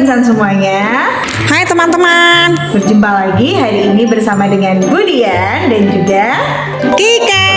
insan semuanya. Hai teman-teman. Berjumpa lagi hari ini bersama dengan Budian dan juga Kika.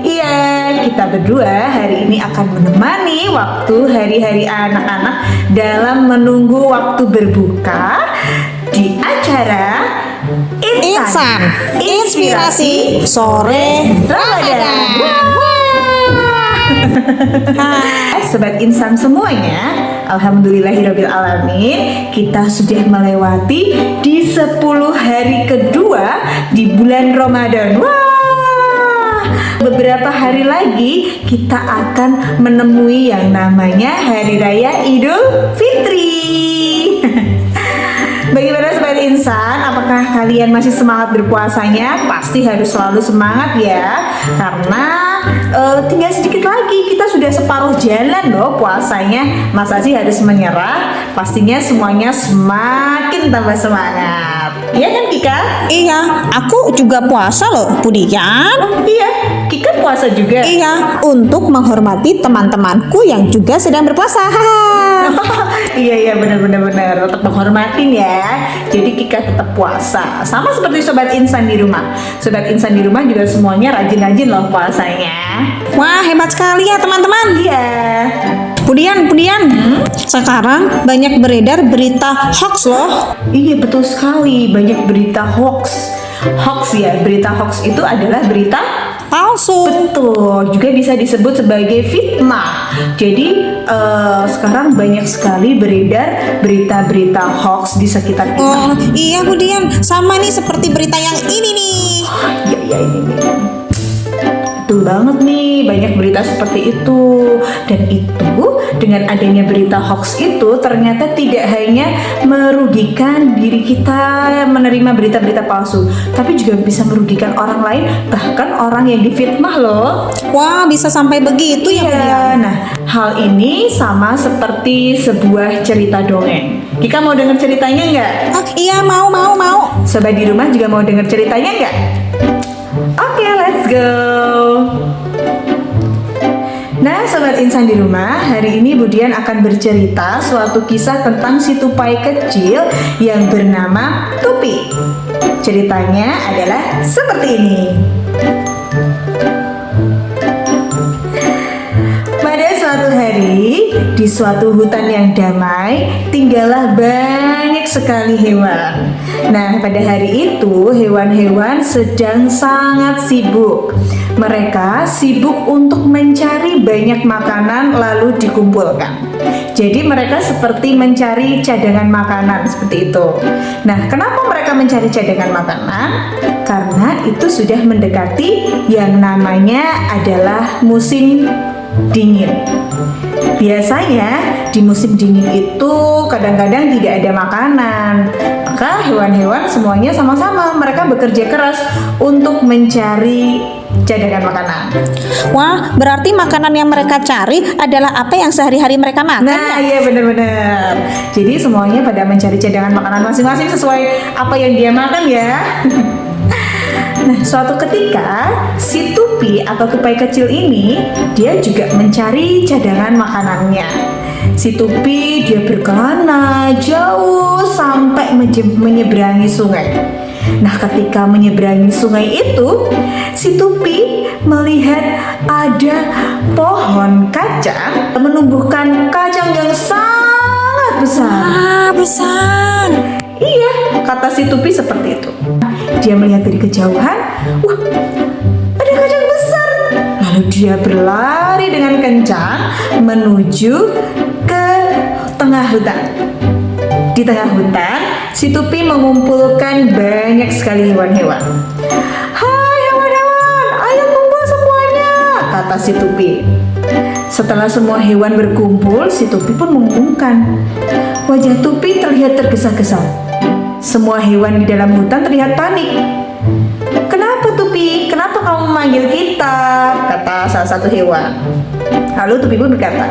Iya, kita berdua hari ini akan menemani waktu hari-hari anak-anak dalam menunggu waktu berbuka di acara Insan Inspirasi Sore Ramadan. Sobat Insan semuanya, alhamdulillahirabbil alamin, kita sudah melewati di 10 hari kedua di bulan Ramadan. Wah, beberapa hari lagi kita akan menemui yang namanya Hari Raya Idul Fitri. Bagaimana Sobat Insan? Apakah kalian masih semangat berpuasanya? Pasti harus selalu semangat ya, karena tinggal sedikit lagi, kita sudah separuh jalan loh puasanya. Masa sih harus menyerah? Pastinya semuanya semakin tambah semangat. Iya kan Kika? Iya, aku juga puasa loh, Budian. Oh iya, Kika puasa juga? Iya, untuk menghormati teman-temanku yang juga sedang berpuasa. Iya benar tetap menghormatin ya. Jadi Kika tetap puasa. Sama seperti Sobat Insan di rumah. Sobat Insan di rumah juga semuanya rajin-rajin loh puasanya. Wah, hebat sekali ya teman-teman. Iya. Budian, sekarang banyak beredar berita hoax loh. Iya betul sekali, banyak berita hoax. Hoax ya, berita hoax itu adalah berita Palsu. betul, juga bisa disebut sebagai fitnah. Jadi sekarang banyak sekali beredar berita-berita hoax di sekitar kita. Oh iya Budian, sama nih seperti berita yang ini nih. Iya ini nih. Betul banget nih, banyak berita seperti itu. Dan itu dengan adanya berita hoax itu ternyata tidak hanya merugikan diri kita menerima berita-berita palsu, tapi juga bisa merugikan orang lain, bahkan orang yang difitnah loh. Wah, bisa sampai begitu ya Budian. Iya, nah hal ini sama seperti sebuah cerita dongeng. Kika mau denger ceritanya nggak? Iya mau. Sobat di rumah juga mau denger ceritanya nggak? Oke, let's go. Nah, Sobat Insan di rumah, hari ini Budian akan bercerita suatu kisah tentang si tupai kecil yang bernama Tupi. Ceritanya adalah seperti ini. Pada suatu hari, di suatu hutan yang damai, tinggallah banyak sekali hewan. Nah, pada hari itu, hewan-hewan sedang sangat sibuk. Mereka sibuk untuk mencari banyak makanan lalu dikumpulkan. Jadi mereka seperti mencari cadangan makanan seperti itu. Nah, kenapa mereka mencari cadangan makanan? Karena itu sudah mendekati yang namanya adalah musim dingin. Biasanya di musim dingin itu kadang-kadang tidak ada makanan. Maka hewan-hewan semuanya sama-sama mereka bekerja keras untuk mencari cadangan makanan. Wah, berarti makanan yang mereka cari adalah apa yang sehari-hari mereka makan. Nah, iya benar-benar. Jadi semuanya pada mencari cadangan makanan masing-masing sesuai apa yang dia makan ya. Nah, suatu ketika si Tupi atau tupai kecil ini dia juga mencari cadangan makanannya. Si Tupi dia berkelana jauh sampai menyeberangi sungai. Nah, ketika menyeberangi sungai itu, si Tupi melihat ada pohon kacang menumbuhkan kacang yang sangat besar. Wah, besar. Iya, kata si Tupi seperti itu. Dia melihat dari kejauhan, wah, ada kacang besar. Lalu dia berlari dengan kencang menuju ke tengah hutan. Di tengah hutan, si Tupi mengumpulkan banyak sekali hewan-hewan. Hai hewan-hewan, ayo kumpul semuanya, kata si Tupi. Setelah semua hewan berkumpul, si Tupi pun mengumumkan. Wajah Tupi terlihat tergesa-gesa. Semua hewan di dalam hutan terlihat panik. Kenapa Tupi? Kenapa kamu memanggil kita? Kata salah satu hewan. Lalu Tupi pun berkata,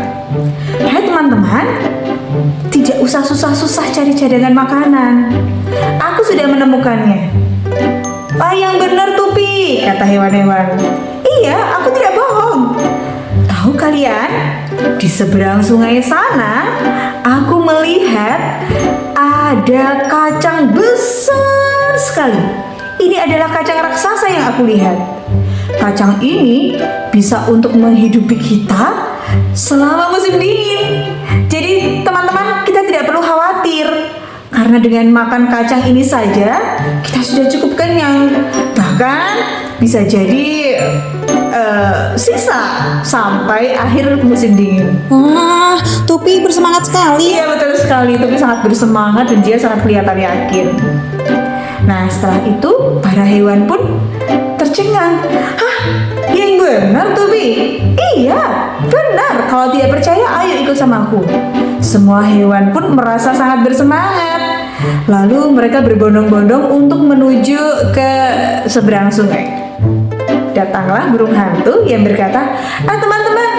hai teman-teman, tidak usah susah-susah cari cadangan makanan. Aku sudah menemukannya. Ah, yang benar Tupi, kata hewan-hewan. Iya, aku tidak bohong. Tahu kalian, di seberang sungai sana, aku melihat ada kacang besar sekali. Ini adalah kacang raksasa yang aku lihat. Kacang ini bisa untuk menghidupi kita selama musim dingin. Jadi teman-teman, kita tidak perlu khawatir, karena dengan makan kacang ini saja kita sudah cukup kenyang. Bahkan bisa jadi sisa sampai akhir musim dingin. Wah, Tupi bersemangat sekali. Iya, betul sekali. Tapi sangat bersemangat dan dia sangat kelihatan yakin. Nah, setelah itu para hewan pun tercengang. Hah, yang benar Tupi? Iya, benar. Kalau tidak percaya, ayo ikut sama aku. Semua hewan pun merasa sangat bersemangat. Lalu mereka berbondong-bondong untuk menuju ke seberang sungai. Datanglah burung hantu yang berkata, teman-teman,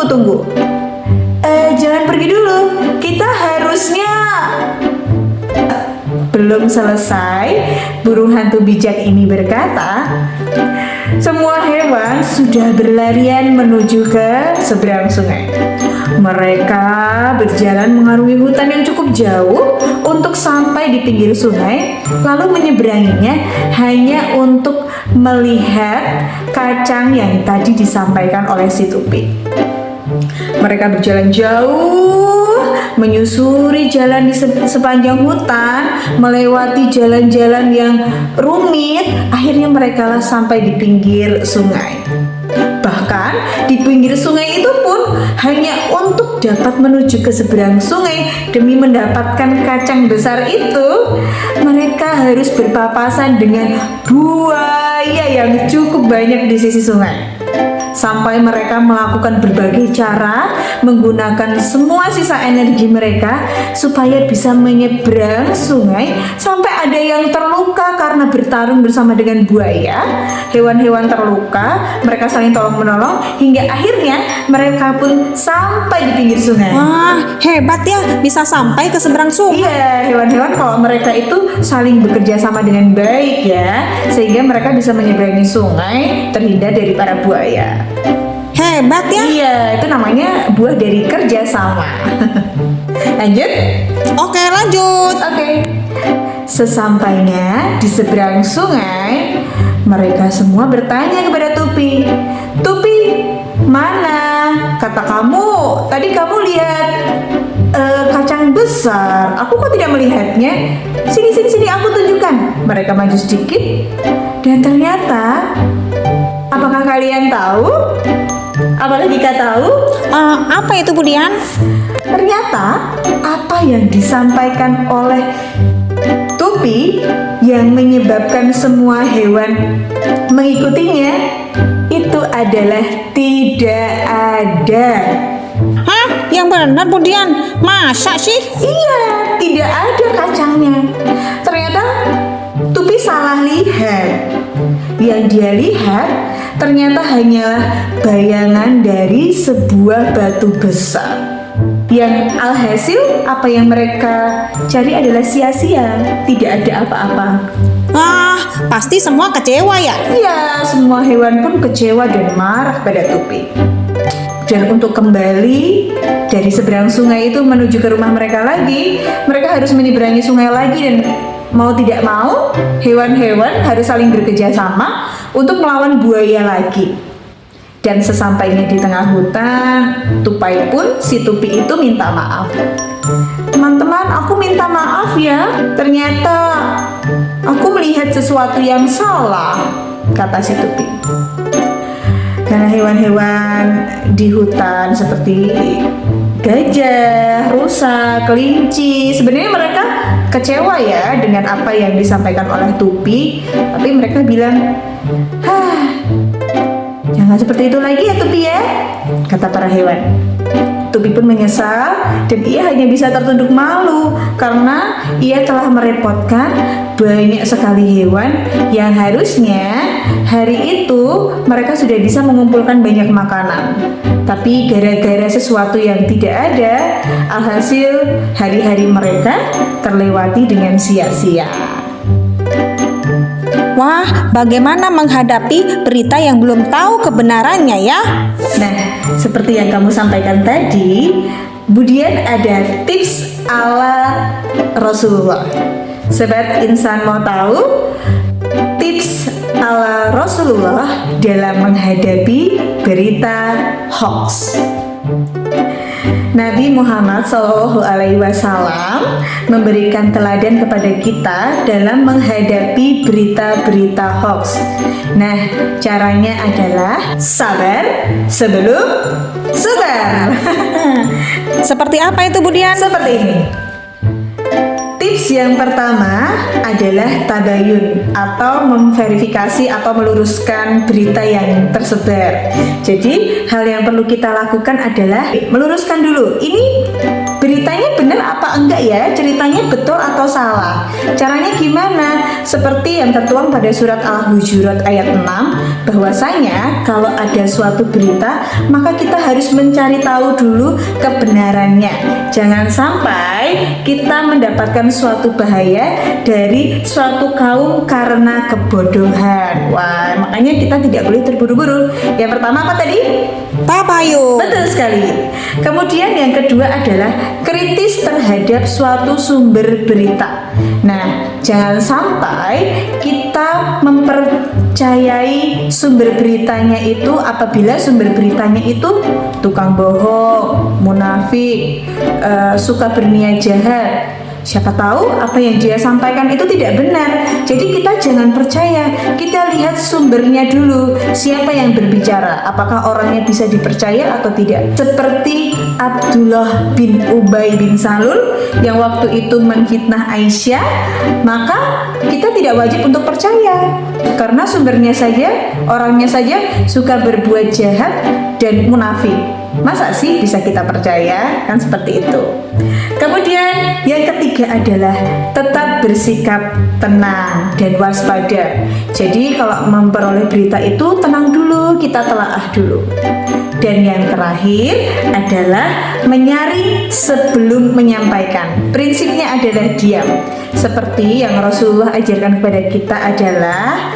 tunggu. Jangan pergi dulu. Kita harusnya... Belum selesai, burung hantu bijak ini berkata, semua hewan sudah berlarian menuju ke seberang sungai. Mereka berjalan mengarungi hutan yang cukup jauh untuk sampai di pinggir sungai, lalu menyeberanginya hanya untuk melihat kacang yang tadi disampaikan oleh si Tupi. Mereka berjalan jauh, menyusuri jalan di sepanjang hutan, melewati jalan-jalan yang rumit. Akhirnya mereka sampai di pinggir sungai. Bahkan di pinggir sungai itu pun hanya untuk dapat menuju ke seberang sungai demi mendapatkan kacang besar itu, mereka harus berpapasan dengan buaya yang cukup banyak di sisi sungai. Sampai mereka melakukan berbagai cara menggunakan semua sisa energi mereka supaya bisa menyeberang sungai, sampai ada yang terluka karena bertarung bersama dengan buaya. Hewan-hewan terluka, mereka saling tolong-menolong hingga akhirnya mereka pun sampai di pinggir sungai. Wah, hebat ya, bisa sampai ke seberang sungai. Iya, hewan-hewan kalau mereka itu saling bekerja sama dengan baik ya, sehingga mereka bisa menyeberangi sungai terhindar dari para buaya. Hebat ya. Iya, itu namanya buah dari kerja sama. Lanjut? Oke, lanjut. Oke. Sesampainya di seberang sungai, mereka semua bertanya kepada Tupi. Tupi, mana? Kata kamu, tadi kamu lihat kacang besar. Aku kok tidak melihatnya? Sini, aku tunjukkan. Mereka maju sedikit, dan ternyata, apakah kalian tahu? Apalagi kau tahu? Apa itu, Bu Dian? Ternyata apa yang disampaikan oleh Tupi yang menyebabkan semua hewan mengikutinya itu adalah tidak ada. Hah? Yang benar, Bu Dian? Masa sih? Iya, tidak ada kacangnya. Ternyata Tupi salah lihat. Yang dia lihat ternyata hanyalah bayangan dari sebuah batu besar. Yang alhasil apa yang mereka cari adalah sia-sia, tidak ada apa-apa. Pasti semua kecewa ya? Iya, semua hewan pun kecewa dan marah pada Tupi. Dan untuk kembali dari seberang sungai itu menuju ke rumah mereka lagi, mereka harus menyeberangi sungai lagi, dan mau tidak mau hewan-hewan harus saling bekerja sama untuk melawan buaya lagi. Dan sesampainya di tengah hutan, Tupai pun si Tupi itu minta maaf. Teman-teman, aku minta maaf ya. Ternyata aku melihat sesuatu yang salah, kata si Tupi. Karena hewan-hewan di hutan seperti gajah, rusa, kelinci, sebenarnya mereka kecewa ya dengan apa yang disampaikan oleh Tupi. Tapi mereka bilang, jangan seperti itu lagi ya Tupi ya, kata para hewan. Tupi pun menyesal dan ia hanya bisa tertunduk malu karena ia telah merepotkan banyak sekali hewan yang harusnya hari itu mereka sudah bisa mengumpulkan banyak makanan. Tapi gara-gara sesuatu yang tidak ada, alhasil hari-hari mereka terlewati dengan sia-sia. Wah, bagaimana menghadapi berita yang belum tahu kebenarannya ya? Nah, seperti yang kamu sampaikan tadi, Kemudian ada tips ala Rasulullah. Sobat Insan mau tahu tips ala Rasulullah dalam menghadapi berita hoax? Nabi Muhammad SAW memberikan teladan kepada kita dalam menghadapi berita-berita hoax. Nah, caranya adalah sabar sebelum sebar. Seperti apa itu, Bu Dian? Seperti ini. Tips yang pertama adalah tabayun atau memverifikasi atau meluruskan berita yang tersebar. Jadi hal yang perlu kita lakukan adalah meluruskan dulu, ini beritanya benar apa enggak ya, ceritanya betul atau salah. Caranya gimana? Seperti yang tertuang pada surat Al-Hujurat ayat 6, bahwasanya kalau ada suatu berita maka kita harus mencari tahu dulu kebenarannya. Jangan sampai kita mendapatkan suatu bahaya dari suatu kaum karena kebodohan. Wah, makanya kita tidak boleh terburu-buru. Yang pertama apa tadi? Tabayun. Betul sekali. Kemudian yang kedua adalah kritis terhadap suatu sumber berita. Nah, jangan sampai kita mempercayai sumber beritanya itu apabila sumber beritanya itu tukang bohong, munafik, suka berniat jahat. Siapa tahu apa yang dia sampaikan itu tidak benar. Jadi kita jangan percaya. Kita lihat sumbernya dulu. Siapa yang berbicara? Apakah orangnya bisa dipercaya atau tidak? Seperti Abdullah bin Ubay bin Salul yang waktu itu menfitnah Aisyah, maka kita tidak wajib untuk percaya. Karena sumbernya saja, orangnya saja suka berbuat jahat dan munafik. Masa sih bisa kita percaya? Kan seperti itu. Kemudian yang ketiga adalah tetap bersikap tenang dan waspada. Jadi kalau memperoleh berita itu tenang dulu, kita telaah dulu. Dan yang terakhir adalah menyaring sebelum menyampaikan. Prinsipnya adalah diam. Seperti yang Rasulullah ajarkan kepada kita adalah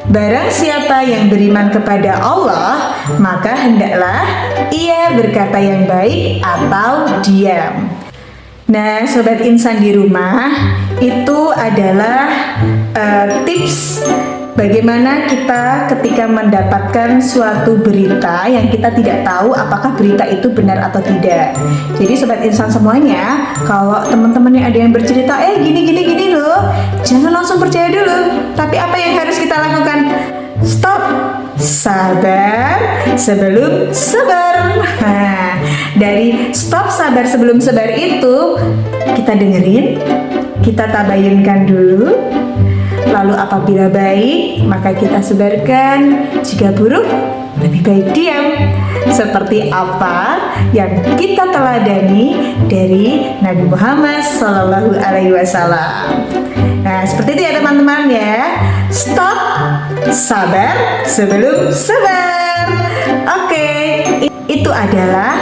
barang siapa yang beriman kepada Allah, maka hendaklah ia berkata yang baik atau diam. Nah, Sobat Insan di rumah, itu adalah tips bagaimana kita ketika mendapatkan suatu berita yang kita tidak tahu apakah berita itu benar atau tidak. Jadi Sobat Insan semuanya, kalau teman-temannya ada yang bercerita, gini loh, jangan langsung percaya dulu. Tapi apa yang harus kita lakukan? Stop, sabar sebelum sebar. Nah, dari stop, sabar sebelum sebar itu kita dengerin, kita tabayunkan dulu. Lalu apabila baik, maka kita sebarkan. Jika buruk, lebih baik diam. Seperti apa yang kita teladani dari Nabi Muhammad SAW. Nah, seperti itu ya teman-teman ya. Stop, sabar sebelum sebar. Oke, itu adalah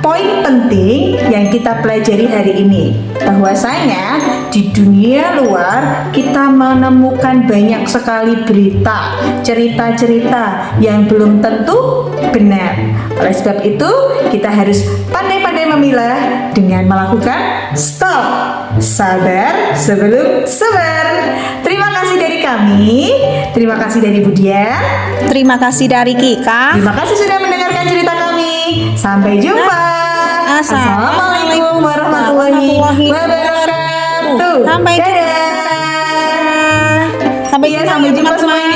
poin penting yang kita pelajari hari ini. Bahwasanya di dunia luar kita menemukan banyak sekali berita, cerita-cerita yang belum tentu benar. Oleh sebab itu, kita harus pandai-pandai memilah dengan melakukan stop, sabar sebelum sebar. Terima kasih dari kami, terima kasih dari Bu Dian, Terima kasih dari Kika. terima kasih sudah mendengarkan cerita kami. Sampai jumpa. Assalamualaikum warahmatullahi wabarakatuh. Sampai jumpa. Dadah. Sampai Iya, jumpa sampai jumpa teman-teman.